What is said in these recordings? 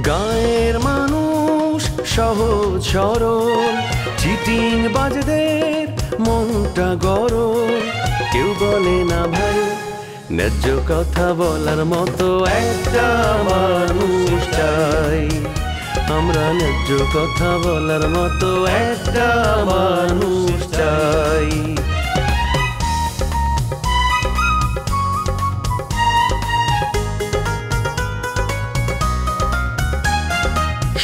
গায়ের মানুষ সহজ সরল, চিটিং বাজদের মনটা গরম। কেউ বলে না ভাই ন্যায্য কথা বলার মতো একটা মানুষ চাই। আমরা ন্যায্য কথা বলার মতো একটা মানুষ চাই।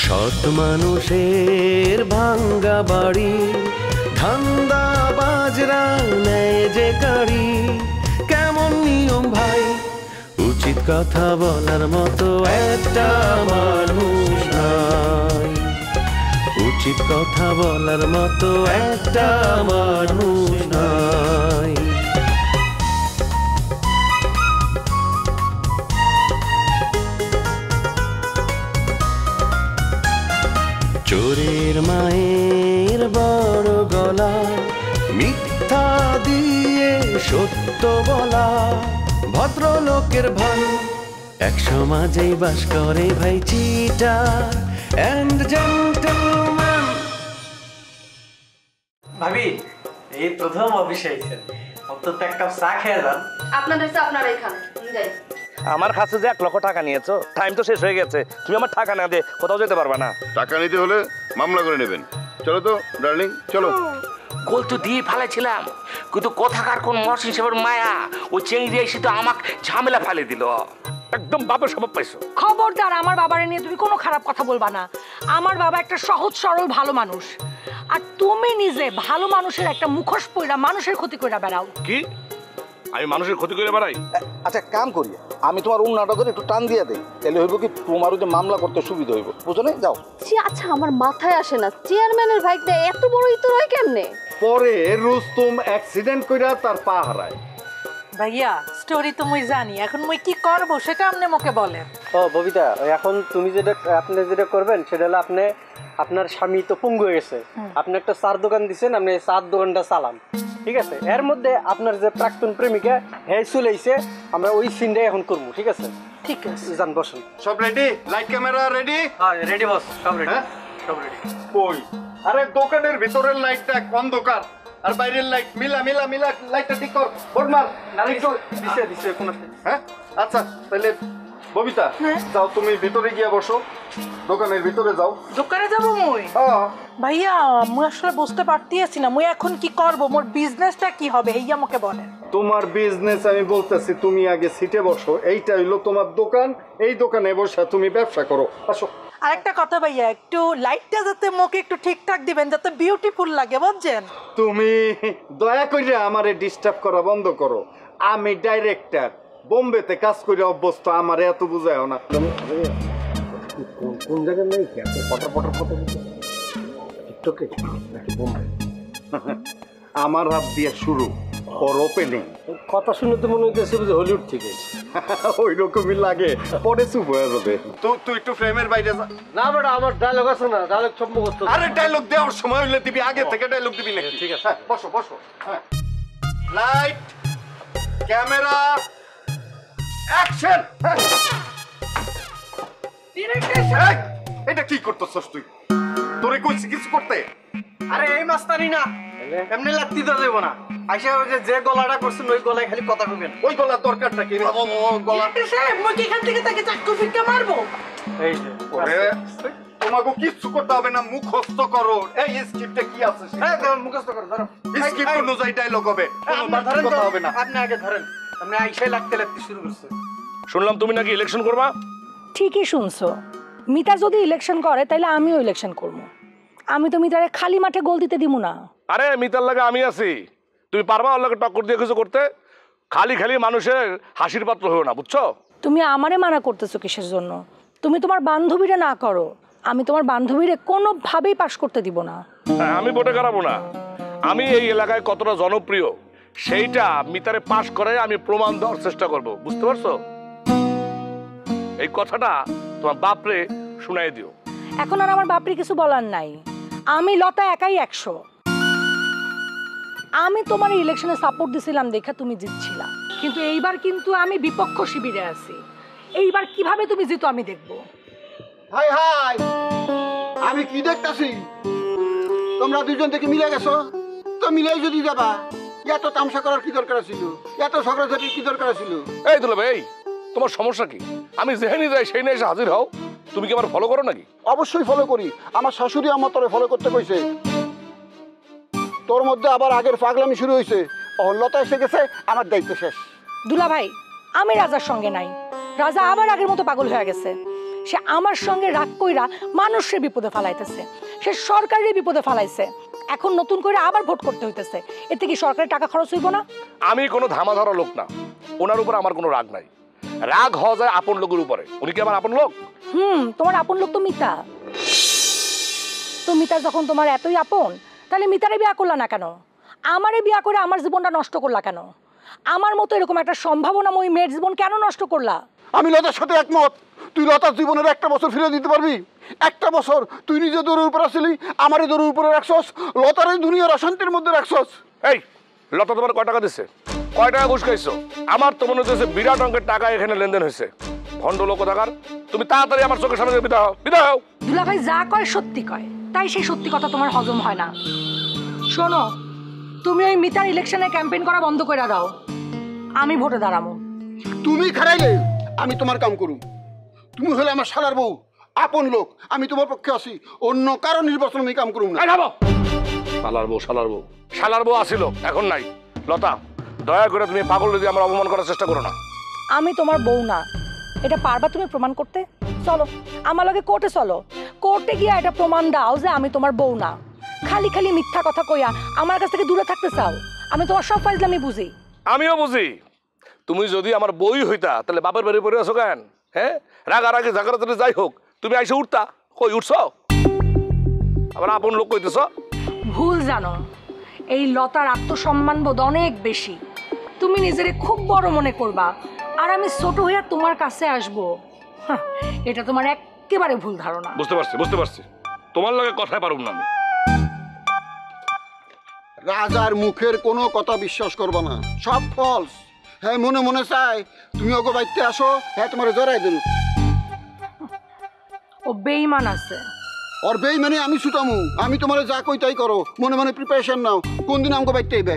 সৎ মানুষের ভাঙ্গা বাড়ি, ধান্দা বাজরা নেয় যে গাড়ি। কেমন নিয়ম ভাই, উচিত কথা বলার মতো একটা মানুষ নাই। উচিত কথা বলার মতো একটা মানুষ নাই। চোরের মায়ের বড় গলা, মিথ্যা দিয়ে সত্য বলা। ভদ্রলোকের ভাই এক সমাজেই বাস করে ভাই চিটার এন্ড জেন্টলম্যান। ভাবি এই প্রথম অফিসে আইছেন, অন্তত এক কাপ চা খেয়ে যান। আপনাদের চা আপনারাই খান। যাই। আমার কাছে যে 1 লক্ষ টাকা নিয়েছো, টাইম তো শেষ হয়ে গেছে। তুমি আমার টাকা না দিয়ে কোথাও যেতে পারবে না। টাকা নিতে হলে মামলা করে নেবেন। চলো তো ডার্লিং, চলো। গোল তো দিয়ে ফেলেছিলাম, কিন্তু কোথাকার কোন মহসিন সাহেবের মায়া ও চেংড়ি এসে তো আমাকে ঝামেলা ফেলে দিল। একদম বাপের স্বভাব পাইছো। খবরদার আমার বাবারে নিয়ে তুমি কোনো খারাপ কথা বলবা না। আমার বাবা একটা সহজ সরল ভালো মানুষ, আর তুমি নিজে ভালো মানুষের একটা মুখোশ পইরা মানুষের ক্ষতি কইরা বেড়াও। কি আমি মানুষের ক্ষতি করে বেড়াই? আচ্ছা কাম করি, আমি তোমার উন্নাটা করে একটু টান দিয়ে দেই, তাহলে হইব কি তোমার ওই যে মামলা করতে সুবিধা হইব, বুঝো না? যাও। আচ্ছা আমার মাথায় আসে না, চেয়ারম্যানের ভাইটা এত বড় ইতর হয় কেমনে? পরে রুস্তম অ্যাক্সিডেন্ট কইরা তার পা হারায়। ভাইয়া স্টোরি তো মুই জানি, এখন মুই কি করব সেটা আপনি মুখে বলেন। ও ববিতা, এখন তুমি আপনি যেটা করবেন সেটা হলো আপনার স্বামী তো পঙ্গু হয়ে গেছে, আপনি একটা চার দোকান দিচ্ছেন, আপনি এই চার দোকানটা চালান, ঠিক আছে? এর মধ্যে আপনার যে প্রাক্তন প্রেমিকা হ্যাঁ চলেছে, আমরা ওই সিনটাই এখন করবো, ঠিক আছে? ঠিক আছে, যান বসুন। সব রেডি? Light camera ready? হ্যাঁ রেডি বস, সব রেডি। হ্যাঁ সব রেডি। কই আরে দোকানের ভিতরের লাইটটা অন্ধকার আর বাইরের লাইট মিলা লাইটটা ঠিক কর। বোর্ড মার দিছে কোন? হ্যাঁ আচ্ছা তাহলে ববিতা যাও, তুমি ভিতরে গিয়া বসো, দোকানের ভিতরে যাও। দোকানে যাব মুই? হ্যাঁ ভাইয়া মুই আসলে বুঝতে পারতেছি না মুই এখন কি করব, মোর বিজনেসটা কি হবে এই আমাকে বলেন। তোমার বিজনেস আমি বলতেছি, তুমি আগে সিটে বসো, এইটা হইলো তোমার দোকান, এই দোকানে বসে তুমি ব্যবসা করো। আসো। আরেকটা কথা ভাইয়া, একটু লাইটটা যাতে মুখে একটু ঠিকঠাক দিবেন, যাতে বিউটিফুল লাগে, বুঝছেন? তুমি দয়া করে আমারে ডিস্টার্ব করা বন্ধ করো। আমি ডাইরেক্টর, বোম্বেতে কাজ করে অভ্যস্ত, আমার এত বুঝায়ও না। কোন জায়গায় নেই কি এত পটার টিকটকে নাকি বোম্বে? আমার হাত দিয়ে শুরু, ওর ওপেনিং। কথা শুনে তো মনে হচ্ছে হলিউড থেকে। ওই রকমই লাগে, পরে চুপ হয়ে যাবে। তুই একটু ফ্রেমের বাইরে যা। না বেটা, আমার ডায়লগ আছে না, ডায়লগ সব মুখস্থ। আরে ডায়লগ দেওয়ার সময় হইলে দিবি, আগে থেকে ডায়লগ দিবি নাকি? ঠিক আছে, বসো বসো। হ্যাঁ, লাইট ক্যামেরা অ্যাকশন। এটা কি করতেছস তুই? তোরে কইছি কিছু করতে? আরে এই মাস্তানি না, এমনি লাগতি তো দেব না। আইসা যে গলাটা করছেন ওই গলায় খালি কথা কইবেন। ওই গলার দরকারটা কি? গলা মুই কি এখান থেকে তাকে চাকু ফিক্কা মারবো? এই যে ওরে, তোমাকে কিছু করতে হবে না, মুখস্থ করো। এই স্ক্রিপ্টে কি আছে? হ্যাঁ মুখস্থ করো, ধরো। স্ক্রিপ্ট অনুযায়ী ডায়লগ হবে, কোনো ধরেন কথা হবে না। আপনি আগে ধরেন। আপনি আইসাই লাগতে শুরু করছে। শুনলাম তুমি নাকি ইলেকশন করবা? ঠিকই শুনছো, মিতা যদি ইলেকশন করে তাহলে আমিও ইলেকশন করবো। আমি তো মিতারে খালি মাঠে গোল দিতে দিব না। আরে মিতার লাগে আমি আছি, তুমি পারবা ওর লাগে টক্কর দিয়ে কিছু করতে? খালি খালি মানুষের হাসির পাত্র হও না, বুঝছো? তুমি আমারে মানা করতেছো কিসের জন্য? তুমি তোমার বান্ধবীরে না করো, আমি তোমার বান্ধবীরে কোনোভাবেই পাশ করতে দিব না। আমি ভোটে কারাবো না। আমি এই এলাকায় কতটা জনপ্রিয় সেইটা মিতারে পাশ করে আমি প্রমাণ দেওয়ার চেষ্টা করব, বুঝতে পারছো? এই কথাটা তোমার বাপরে শুনাই দিও। এখন আর আমার বাপরে কিছু বলার নাই, আমি লতা একাই 100। আমি তোমার ইলেকশনে সাপোর্ট দিছিলাম দেখে তুমি জিতছিলা, কিন্তু এইবার কিন্তু আমি বিপক্ষ শিবিরে আছি। এইবার কিভাবে তুমি জিতো আমি দেখব। হাই হাই, আমি কি দেখতাছি? তোমরা দুজন থেকে মিলে গেছো তো মিলাই যদি যাবা, এত তামসা করার কি দরকার ছিল? এত ঝগড়াঝাটির কি দরকার ছিল? এই দুলা ভাই, তোমার সমস্যা কি? আমি যেখানে যাই সেই নিয়ে এসে হাজির হও, তুমি কি আমার ফলো করো নাকি? অবশ্যই ফলো করি, আমার শাশুড়ি আমার তোরে ফলো করতে কইছে। তোর মধ্যে আবার আগের পাগলামি শুরু হয়েছে, অহল্যতা এসে গেছে, আমার দায়িত্ব শেষ। দুলা ভাই, আমি রাজার সঙ্গে নাই। রাজা আবার আগের মতো পাগল হয়ে গেছে। সে আমার সঙ্গে রাগ কইরা মানুষের বিপদে ফালাইতেছে, সে সরকারের বিপদে ফালাইছে। এখন নতুন করে আবার ভোট করতে হইতেছে, এতে কি সরকারের টাকা খরচ হইব না? আমি কোনো ধামাধরা লোক না, ওনার উপর আমার কোনো রাগ নাই। রাগ হওয়া যায় আপন লোকের উপরে। উনি কি আমার আপন লোক? তোমার আপন লোক তো মিতা। তো মিতা যখন তোমার এতই আপন, তাহলে মিতারে বিয়া করলা না কেন? আমারে বিয়া করে আমার জীবনটা নষ্ট করলা কেন? আমার মতো এরকম একটা সম্ভাবনাময়ী মেয়ের জীবন কেন নষ্ট করলা? আমি লতার সাথে একমত। তুই লতার জীবনের একটা বছর ফিরে দিতে পারবি? একটা বছর তুই নিজে দৌড়ের উপর আসলি, আমারই দৌড়ের উপরে রাখছস, লতার এই দুনিয়ার অশান্তির মধ্যে রাখছস। এই লতা তোমার কয় টাকা দিচ্ছে? কয় টাকা ঘুষ খাইছো? আমার তো মনে হচ্ছে বিরাট অঙ্কের টাকা এখানে লেনদেন হয়েছে। ভণ্ড লোক টাকার, তুমি তাড়াতাড়ি আমার চোখের সামনে বিদায় হও, বিদায় হও। দুলা ভাই যা কয় সত্যি কয়, তাই সেই সত্যি কথা তোমার হজম হয় না। শোনো, তুমি ওই মিতার ইলেকশনে ক্যাম্পেইন করা বন্ধ করে দাও, আমি ভোটে দাঁড়াবো। তুমি খারাইলে আমি তোমার কাম করুম। তুমি হলে আমার শালার বউ, আপন লোক, আমি তোমার পক্ষে আসি। অন্য কারো নির্বাচন আমি কাম করুম না। শালার বউ, শালার বউ, শালার বউ আসিল, এখন নাই। লতা, দয়া করে তুমি পাগল দিয়ে আমার অপমান করার চেষ্টা করো না। আমি তোমার বউ না, এটা পারবা তুমি প্রমাণ করতে? চলো আমার লগে কোর্টে চলো, কোর্টে গিয়া এটা প্রমাণ দাও যে আমি তোমার বউ না। খালি খালি মিথ্যা কথা কইয়া আমার কাছ থেকে দূরে থাকতে চাও। আমি তোমার সব ফাইজলামি বুঝি। আমিও বুঝি। তুমি যদি আমার বই হইতা তাহলে বাপের বাড়ি পড়ে আছো কেন? হ্যাঁ, রাগারাগি ঝাগড়াঝাটি যাই হোক, তুমি আইসে উঠতা। কই উঠছ? আবার আপন লোক কইতেছ। ভুল জানো, এই লতার আত্মসম্মান বোধ অনেক বেশি। তুমি নিজেরে খুব বড় মনে করবা, আর আমি ছোট হইয়া তোমার কাছে আসবো। এটা তোমার একেবারে ভুল ধারণা। বুঝতে পারছি, বুঝতে পারছি। তোমার লগে কথাই পারুম না আমি। রাজার মুখের কোনো কথা বিশ্বাস করবা না, সব ফলস। হ্যাঁ, মনে মনে চাই তুমি ওকে বাইতে আসো, হ্যাঁ তোমার জড়াই দিল। ও বেঈমান আছে। ওর বেঈমানি আমি ছুটামু। আমি তোমার যা কই তাই করো, মনে মনে প্রিপারেশন নাও। কোন দিন আমাকে বাইতে আইবে?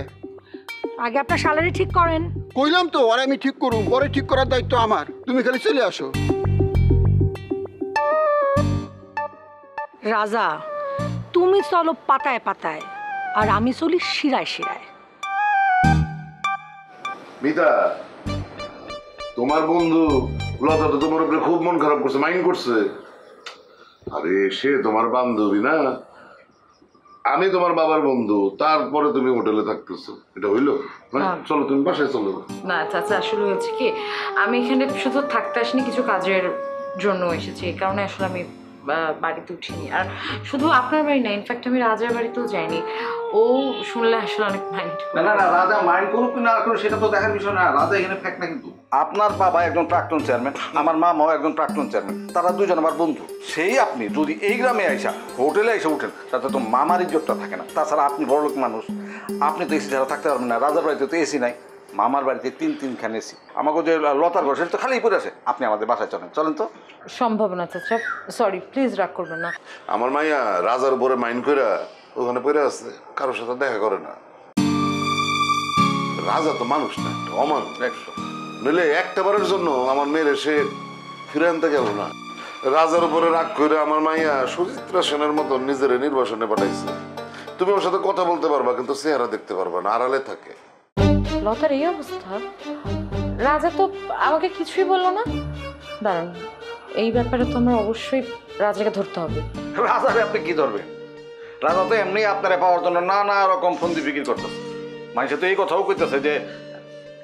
আগে আপনার স্যালারি ঠিক করেন। কইলাম তো, আর আমি ঠিক করুম, পরে ঠিক করার দায়িত্ব আমার। তুমি খালি চলে আসো। রাজা, তুমি চলো পাতায় পাতায়, আর আমি চলি শিরায় শিরায়। মিতা, তোমার বন্ধু লতা তো তোমার উপরে খুব মন খারাপ করছে, মাইন্ড করছে। আরে সে তোমার বান্ধবী না, আমি তোমার বাবার বন্ধু, তারপরে তুমি হোটেলে থাকতেছো, এটা হইলো? চলো তুমি বাসায় চলো। না চাচা, আসলে হয়েছে কি, আমি এখানে শুধু থাকতে আসিনি, কিছু কাজের জন্য এসেছি। এই কারণে আসলে আমি বাড়িতে উঠিনি। আর শুধু আপনার বাড়ি না, ইনফ্যাক্ট আমি রাজার বাড়িতেও যাইনি। ও শুনলে আসলে অনেক মাইন্ড। না না, রাজা মাইন্ড করুক না করুক সেটা তো দেখার বিষয় না। রাজা এখানে ফ্যাক্ট না। কিন্তু আপনার বাবা একজন প্রাক্তন চেয়ারম্যান, আমার মামাও একজন প্রাক্তন চেয়ারম্যান, তারা দুজন আমার বন্ধু। সেই আপনি যদি এই গ্রামে আইসা হোটেলে এসে উঠেন, তাতে তো মামার ইজ্জতটা থাকে না। তাছাড়া আপনি বড়লোক মানুষ, আপনি তো এসি ছাড়া থাকতে পারবেন না। রাজার বাড়িতে তো এসি নাই, মামার বাড়িতে তিনখান এসি। আমাকে যে লতার ঘর সেটা তো খালি পড়ে আছে। আপনি আমাদের বাসায় চলেন, চলেন তো। সম্ভব না চাচা, সরি, প্লিজ রাগ করবেন না। আমার মাইয়া রাজার উপরে মাইন্ড করে ওখানে পড়ে আছে, কারোর সাথে দেখা করে না। রাজা তো মানুষ না, অমানুষ একশো। নইলে একটা বারের জন্য আমার মেয়ের সে ফিরে আনতে গেল না। রাজার উপরে রাগ করে আমার মাইয়া সুচিত্রা সেনের মতো নিজের নির্বাসনে পাঠাইছে। তুমি ওর সাথে কথা বলতে পারবা, কিন্তু চেহারা দেখতে পারবা না, আড়ালে থাকে। লতার এই অবস্থা, রাজা তো আমাকে কিছুই বললো না। দাঁড়ান, এই ব্যাপারে তো আমার অবশ্যই রাজাকে ধরতে হবে। রাজারে আপনি কি ধরবেন? রাজা তো এমনি আপনারা পাওয়ার জন্য নানা রকম ফন্দি বিক্রি করতেছে। মানুষে তো এই কথাও কইতেছে যে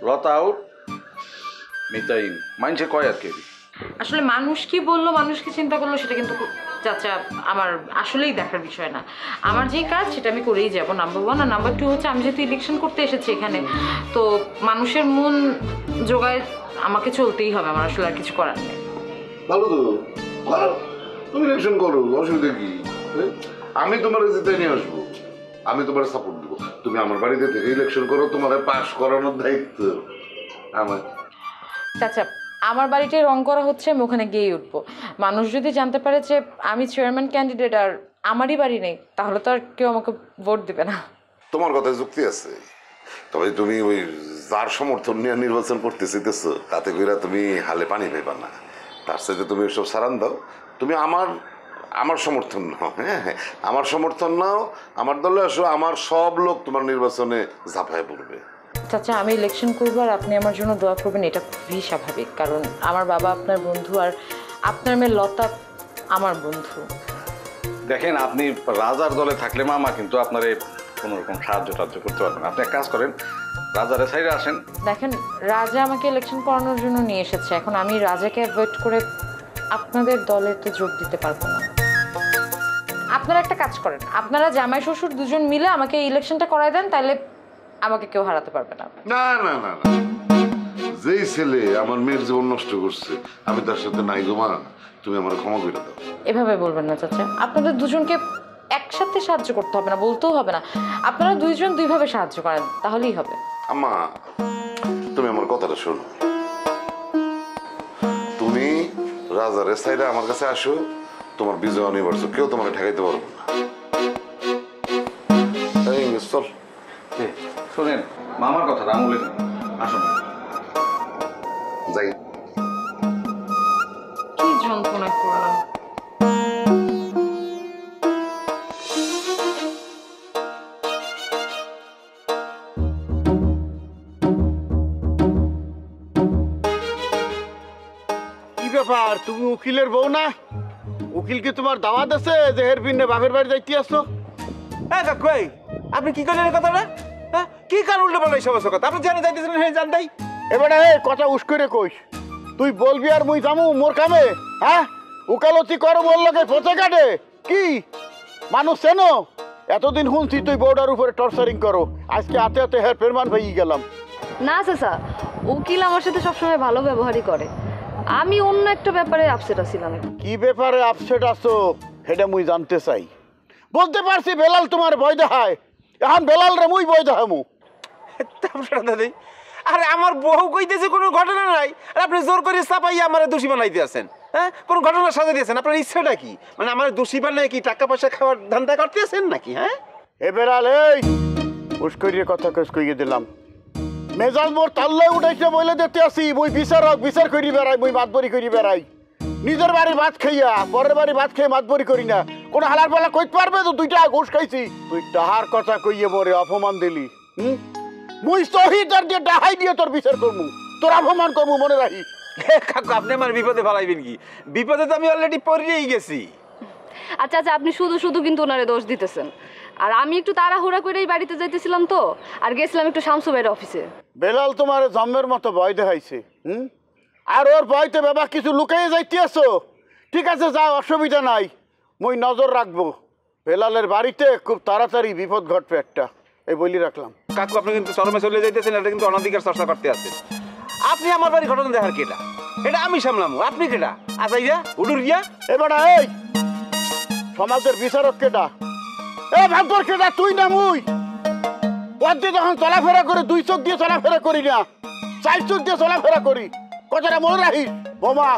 লতা আউট, মিতা ইন। মানুষে কয় আর কি। আসলে মানুষ কি বললো, মানুষ কি চিন্তা করলো, সেটা কিন্তু চাচা আমার আসলেই দেখার বিষয় না। আমার যেই কাজ সেটা আমি করেই যাবো, নাম্বার 1। আর নাম্বার 2 হচ্ছে, আমি যেহেতু ইলেকশন করতে এসেছি এখানে, তো মানুষের মন জোগায় আমাকে চলতেই হবে। আমার আসলে আর কিছু করার নেই। ভালো তো, ভালো, তুমি ইলেকশন করো, অসুবিধা কি? আমি তোমার জিতে নিয়ে আসবো, আমি তোমার সাপোর্ট দেবো। তুমি আমার বাড়িতে থেকে ইলেকশন করো, তোমার পাস করানোর দায়িত্ব আমার। চাচা আমার বাড়িটাই রং করা হচ্ছে, আমি ওখানে গিয়েই উঠবো। মানুষ যদি জানতে পারে যে আমি চেয়ারম্যান ক্যান্ডিডেট আর আমারই বাড়ি নেই, তাহলে তো আর কেউ আমাকে ভোট দেবে না। তোমার কথায় যুক্তি আছে, তবে তুমি ওই যার সমর্থন নিয়ে নির্বাচন করতে চাইতেছো তাতে করে তুমি হালে পানি পাইবা না। তার সাথে তুমি ওইসব সারান দাও, তুমি আমার সমর্থন নাও। হ্যাঁ হ্যাঁ, আমার সমর্থন নাও, আমার দলে আসো, আমার সব লোক তোমার নির্বাচনে ঝাঁপায় পড়বে। চাচা, আমি ইলেকশন করবো আর আপনি আমার জন্য দোয়া করবেন, এটা খুবই স্বাভাবিক। কারণ আমার বাবা আপনার বন্ধু আর আপনার মেয়ে লতা আমার বন্ধু। দেখেন, আপনি রাজার দলে থাকলে মামা কিন্তু আপনার কোনো রকম সাহায্য করতে পারবেন। আপনি এক কাজ করেন, রাজারে সাইডে আসেন। দেখেন, রাজা আমাকে ইলেকশন করানোর জন্য নিয়ে এসেছে, এখন আমি রাজাকে অ্যাভয়েড করে আপনাদের দলে তো যোগ দিতে পারবো না। আপনারা একটা কাজ করেন, আপনারা জামাই শ্বশুর দুজন মিলে আমাকে ইলেকশনটা করায় দেন, তাহলে আমাকে কেউ হারাতে পারবে না। না না না না, যেই ছেলে আমার মেয়ের জীবন নষ্ট করছে আমি তার সাথে নাই গো মা, তুমি আমার ক্ষমা করে দাও। এভাবে বলবেন না চাচা, আপনাদের দুজনকে একসাথে সাহায্য করতে হবে না, বলতেও হবে না, আপনারা দুইজন দুইভাবে সাহায্য করেন, তাহলেই হবে। আম্মা, তুমি আমার কথাটা শোনো, তুমি রাজারের সাইডে আমার কাছে আসো, তোমার বিজয় অনিবার্য, কেউ তোমাকে ঠেকাইতে পারবো না। চল শোনেন, মামার কথাটা আমলে আসুন যাই। কি যন্ত্রণা করলাম। কি ব্যাপার, তুমি উকিলের বউ না? উকিল কি তোমার দাওয়াত আছে যে হেরপিনে বাপের বাড়ি যাইতে আসছো? হ্যাঁ কাকু, আপনি কি করলেন কথাটা? হ্যাঁ, কি কার উল্টো বলো এই সমস্ত কথা? আপনি জানে যাইতেছিলেন, হ্যাঁ জান তাই। এবারে কথা উস্করে কইস, তুই বলবি আর মুই যামু মোর কামে? হ্যাঁ, উকালতি করো মোর লগে পথে কাটে কি মানুষ চেনো? এতদিন শুনছি তুই বউডার উপরে টর্চারিং করো, আজকে হাতে হাতে হের পেরমান হয়ে গেলাম। না চাচা, উকিল আমার সাথে সবসময় ভালো ব্যবহারই করে। আমি অন্য একটা ব্যাপারে আপসেট আছিলাম। কি ব্যাপারে আপসেট আছো সেটা মুই জানতে চাই। বলতে পারছি বেলাল তোমার ভয় দেখায়, এখন বেলাল রে মুই ভয় দেখামু। দাদি, আরে আমার বউ কইতেছে কোনো ঘটনা নাই, আর আপনি জোর করে চাপাই আমার দোষী বানাইতে আছেন। হ্যাঁ, কোন ঘটনা সাজা দিয়েছেন? আপনার ইচ্ছাটা কি? মানে আমার দোষী বানাই কি টাকা পয়সা খাওয়ার ধান্দা করতে আছেন নাকি? হ্যাঁ, এ বেলাল, এই উস্করিয়ে কথা কেস কইয়ে দিলাম। মেজাজ মোর তাল্লাই উঠাইছে বলে দিতে আসি, মুই বিচার করি বেড়াই, মুই মাতবরি করি বেড়াই। নিজের বাড়ি ভাত খাইয়া পরের বাড়ি ভাত খেয়ে মাতবরি করি না। কোন হালার বেলা কইতে পারবে তো দুইটা ঘুষ খাইছি? তুই টাহার কথা কইয়ে মোরে অপমান দিলি। মুই শহীদ আর দিয়ে ডাহাই দিয়ে তোর বিচার করমু, তোর অপমান করমু, মনে রাখি। কাকু, আপনি আমার বিপদে ফেলাইবেন কি? বিপদে তো আমি অলরেডি পড়েই গেছি। আচ্ছা আচ্ছা, আপনি শুধু শুধু কিন্তু ওনারে দোষ দিতেছেন। আর আমি একটু তাড়াহুড়া করেই বাড়িতে যাইতেছিলাম তো, আর গেছিলাম একটু শামসু ভাইয়ের অফিসে। বেলাল তোমার জন্মের মতো ভয় দেখাইছে, আর ওর ভয়তে বাবা কিছু লুকাইয়ে যাইতে আসো। ঠিক আছে, যাও, অসুবিধা নাই, মুই নজর রাখবো। বেলালের বাড়িতে খুব তাড়াতাড়ি বিপদ ঘটবে একটা, এই বলি রাখলাম। কাকু, আপনি কিন্তু চরমে চলে যাইতেছেন, এটা কিন্তু অনাধিকার চর্চা করতে আছেন। আপনি আমার বাড়ি ঘটনা দেখার কেটা? এটা আমি সামলামু, আপনি কেটা? আসাইয়া উডুরিয়া এবার এই সমাজের বিচারক কেটা? এ ভাগ্যর কেটা? তুই না মুই? পথে যখন চলাফেরা করে দুই চোখ দিয়ে চলাফেরা করি না, চার চোখ দিয়ে চলাফেরা করি, কথাটা মনে রাখিস। বোমা,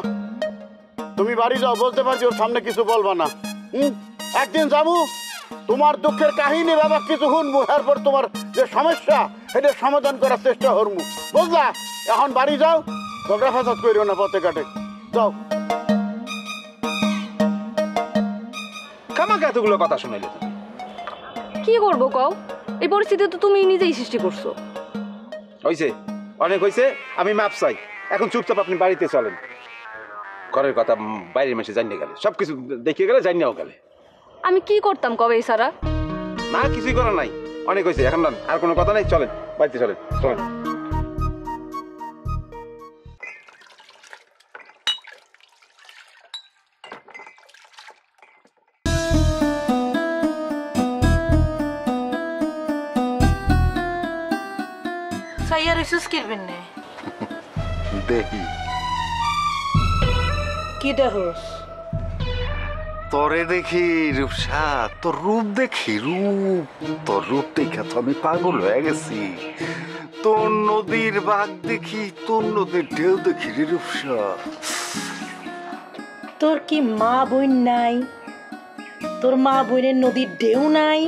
তুমি বাড়ি যাও, বলতে পারছি ওর সামনে কিছু বলবা না। একদিন যাবো, তোমার দুঃখের কাহিনী বাবা কিছু শুনবো, এরপর তোমার যে সমস্যা সেটা সমাধান করার চেষ্টা করবো, বুঝলা? এখন বাড়ি যাও, ঝগড়া ফাসাদ করিও না পথে কাটে, যাও। কামাকে এতগুলো কথা শুনাইলে তুমি কি করবো কও? এই পরিস্থিতি তো তুমি নিজেই সৃষ্টি করছো। হইছে, অনেক হইছে, আমি মাপ চাই। এখন চুপচাপ আপনি বাড়িতে চলেন। ঘরের কথা বাইরের মেসে জানিয়ে গেলে, সবকিছু দেখিয়ে গেলে জানিয়েও গেলে। আমি কি করতাম কবে সারা? না, কিছুই করার নাই, অনেক হয়েছে, এখন আর কোনো কথা নাই, চলেন বাড়িতে চলেন, চলেন। কি দেখোস? তোরে দেখি রূপসা, তোর রূপ দেখি, তোর রূপ দেখা তো আমি পাগল হয়ে গেছি। তোর নদীর বাঘ দেখি, তোর নদীর ঢেউ দেখি রে রূপসা। তোর কি মা বোন নাই? তোর মা বোনের নদীর ঢেউ নাই,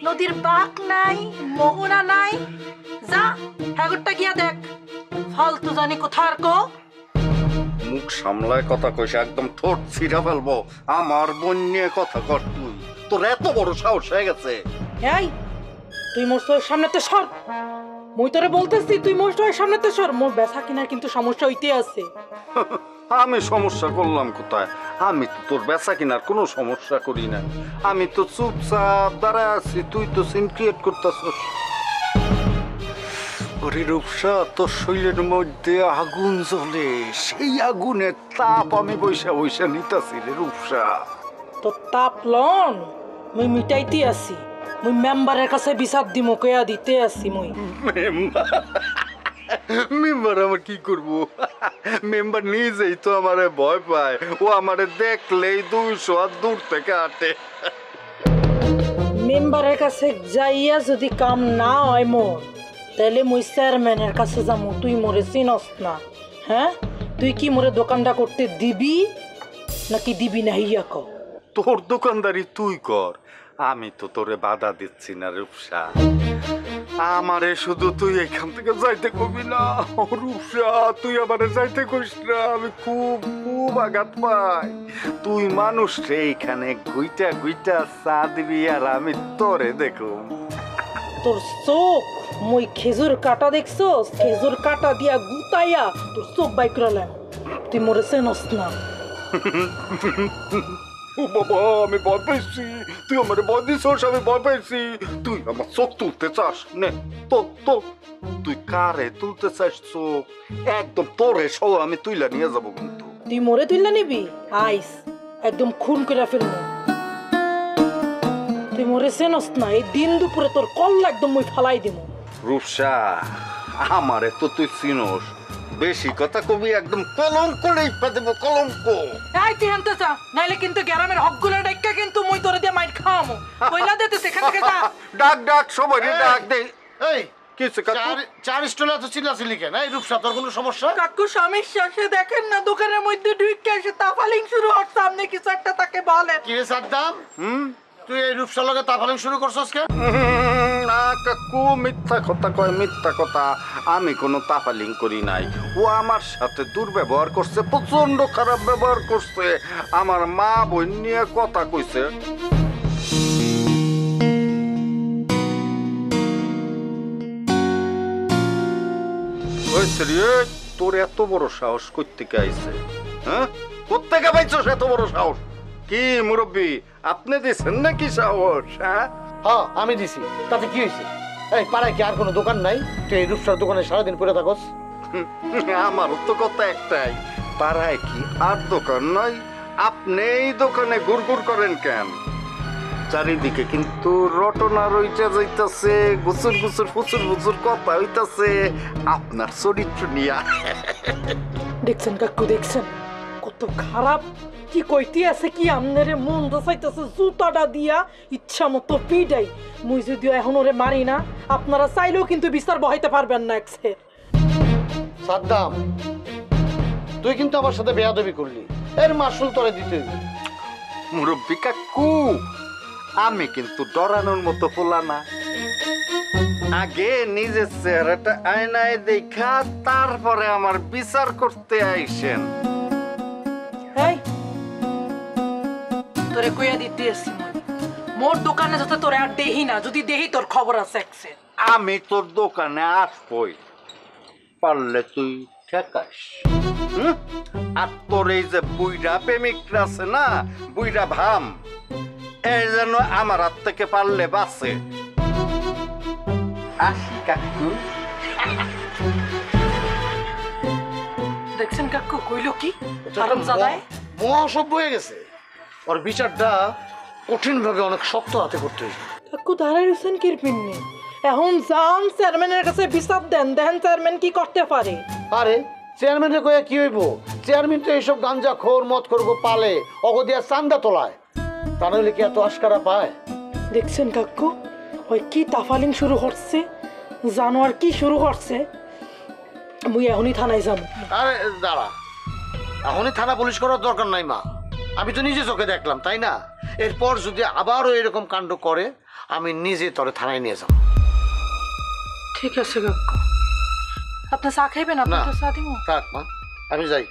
নদীর বাঁক নাই, মোহনা নাই? যা হ্যাগরটা গিয়া দেখ, ফালতু জানি কোথার কো। মুখ সামলায় কথা কইস, একদম ঠোঁট ছিঁড়া ফেলবো। আমার বোন নিয়ে কথা কর তুই? তোর এত বড় সাহস হয়ে গেছে? এই তুই মোর সামনেতে সর। মুই তোরে বলতেছি তুই মোর সামনেতে সর। মোর বেচা কিনার কিন্তু সমস্যা হইতে আছে। আমি সমস্যা করলাম কোথায়? আমি তো তোর বেচা কিনার কোনো সমস্যা করি না। আমি তো চুপচাপ দাঁড়ায় আছি, তুই তো সিন ক্রিয়েট করতেছস। ওরে রূপসা, তোর শরীরের মধ্যে আগুন জ্বলে, সেই আগুনের তাপ আমি বৈশা বৈশা নিতাছি রে রূপসা। তো তাপ লন মুই মিটাইতে আছি। মুই মেম্বারের কাছে বিচার দিমু, কয়া দিতে আছি মুই। মেম্বার আমার কি করব? মেম্বার নিজেই তো আমারে ভয় পায়। ও আমারে দেখলেই 200 হাত দূর থেকে হাঁটে। মেম্বারের কাছে যাইয়া যদি কাম না হয় মোর, তাহলে মুই চেয়ারম্যানের কাছে যামু। তুই মোরে চিনস না? হ্যাঁ, তুই কি মোরে দোকানটা করতে দিবি নাকি দিবি না? ইয়া কও। তোর দোকানদারি তুই কর, আমি তো তোরে বাধা দিচ্ছি না রূপসা। আমারে শুধু তুই এখান থেকে যাইতে কবি না রূপসা, তুই আমারে যাইতে কইস না। আমি খুব খুব আঘাত পাই। তুই মানুষ রে, এখানে গুইটা গুইটা চা দিবি আর আমি তোরে দেখুম। তোর চোখ মুই খেজুর কাটা দেখছস? খেজুর কাটা দিয়া গুতাইয়া তোর চোখ বাই করলাম। তুই মোরে চেনস না। ও বাবা, আমি ভয় পাইছি। তুই আমার ভয় দিছস, আমি ভয় পাইছি। তুই আমার চোখ তুলতে চাস? নে তো তো তুই কারে তুলতে চাস চোখ? একদম তোরে সহ আমি তুইলা নিয়ে যাবো কিন্তু। তুই মোরে তুইলা নিবি? আইস একদম খুন করে ফেলবো। তুই মোরে চেনস না? এই দিন দুপুরে তোর কল্লা একদম মুই ফালাই দিব। রূপসা, আমারে তো তুই চিনস। বেশি কথা কবি, একদম কলঙ্ক লেখা দেবো, কলঙ্ক। এই তুই আনতে চা, নাইলে কিন্তু গ্রামের হকগুলো ডাক্কা কিন্তু মুই তোরে দিয়ে মাইর খাওয়ামু। কইলা দিতে সেখান থেকে যা। ডাক ডাক সবাই ডাক দে। এই কিছু কাকু, চার স্টলে তো চিল্লাচিল্লি কেন? এই রূপসা, তোর কোনো সমস্যা? কাকু সমস্যা সে দেখেন না, দোকানের মধ্যে ঢুকে এসে তাফালিং শুরু হচ্ছে। সামনে কিছু একটা তাকে বলেন। কি রে সাদ্দাম, তুই এই রূপসার লগে তাফালিং শুরু করছস কেন? না কাকু, মিথ্যা কথা কয়, মিথ্যা কথা। আমি কোনো তাফালিং করি নাই। ও আমার সাথে দুর্ব্যবহার করছে, প্রচন্ড খারাপ ব্যবহার করছে। আমার মা বোন নিয়ে কথা কইছে। তোর এত বড় সাহস কোত্থেকে আইছে? হ্যাঁ, কোত্থেকে পাইছস এত বড় সাহস? কি মুরব্বী, আপনি দিছেন নাকি সাহস? হ্যাঁ হ্যাঁ, আমি দিছি। তাতে কি হয়েছে? এই পাড়ায় কি আর কোনো দোকান নাই? তুই এই রূপসার দোকানে সারাদিন পরে থাকস? আমারও তো কথা একটাই, পাড়ায় কি আর দোকান নাই? আপনি এই দোকানে ঘুরঘুর করেন কেন? চারিদিকে কিন্তু রটনা রইটা যাইতাছে, গুসুর গুসুর ফুচুর ফুচুর কথা হইতাছে আপনার চরিত্র নিয়া। দেখছেন কাকু, দেখছেন কত খারাপ কি কইতে আছে? কি আমনেরে মন দসাইতেছে জুতাটা দিয়া ইচ্ছা মতো পিডাই। মুই যদিও এখন ওরে মারি না, আপনারা চাইলেও কিন্তু বিচার বহাইতে পারবেন না। একসে সাদ্দাম, তুই কিন্তু আমার সাথে বেয়াদবি করলি, এর মাসুল তোরে দিতে। মুরব্বী কাকু, আমি কিন্তু ডরানোর মতো পোলা না। আগে নিজের চেহারাটা আয়নায় দেখা তারপরে আমার বিচার করতে আইসেন। এই তোরে কইয়া দিতে আসছি, মোর দোকানে যাতে তোরে আর দেহি না। যদি দেহি তোর খবর আছে। একসে আমি তোর দোকানে আসবই, পারলে তুই ঠেকাস। আর তোর এই যে বুইরা প্রেমিকরা আছে না, বুইরা ভাম, এই যেন আমার হাত থেকে পারলে বাঁচে। আসি কাকু। দেখছেন কাকু কইলো কি? আরাম জাদায় মহাসভ্য হয়ে গেছে। ওর বিচারটা কঠিন ভাবে অনেক শক্ত হাতে করতে হয়েছে। কাকু দাঁড়াই রয়েছেন কিরপিন্নি। এখন যান চেয়ারম্যানের কাছে বিচার দেন, দেখেন চেয়ারম্যান কি করতে পারে। আরে চেয়ারম্যানের কয়ে কি হইব? চেয়ারম্যান তো এইসব গাঞ্জা খোর মদ খোর পালে, অগদিয়া চান্দা তোলায়। তা নইলে কি এত আশকারা পায়? দেখছেন কাকু ওই কি তাফালিং শুরু করছে, জানোয়ার কি শুরু করছে। মুই এখনই থানায় যাব। আরে দাঁড়া, এখনই থানা পুলিশ করার দরকার নাই মা, আমি তো নিজে চোখে দেখলাম, তাই না? এরপর যদি আবারও এরকম কাণ্ড করে আমি নিজে তোরে থানায় নিয়ে যাব। ঠিক আছে কাকু, আপনি চা খাইবেন? আপনার চা দিব। থাক মা, আমি যাই।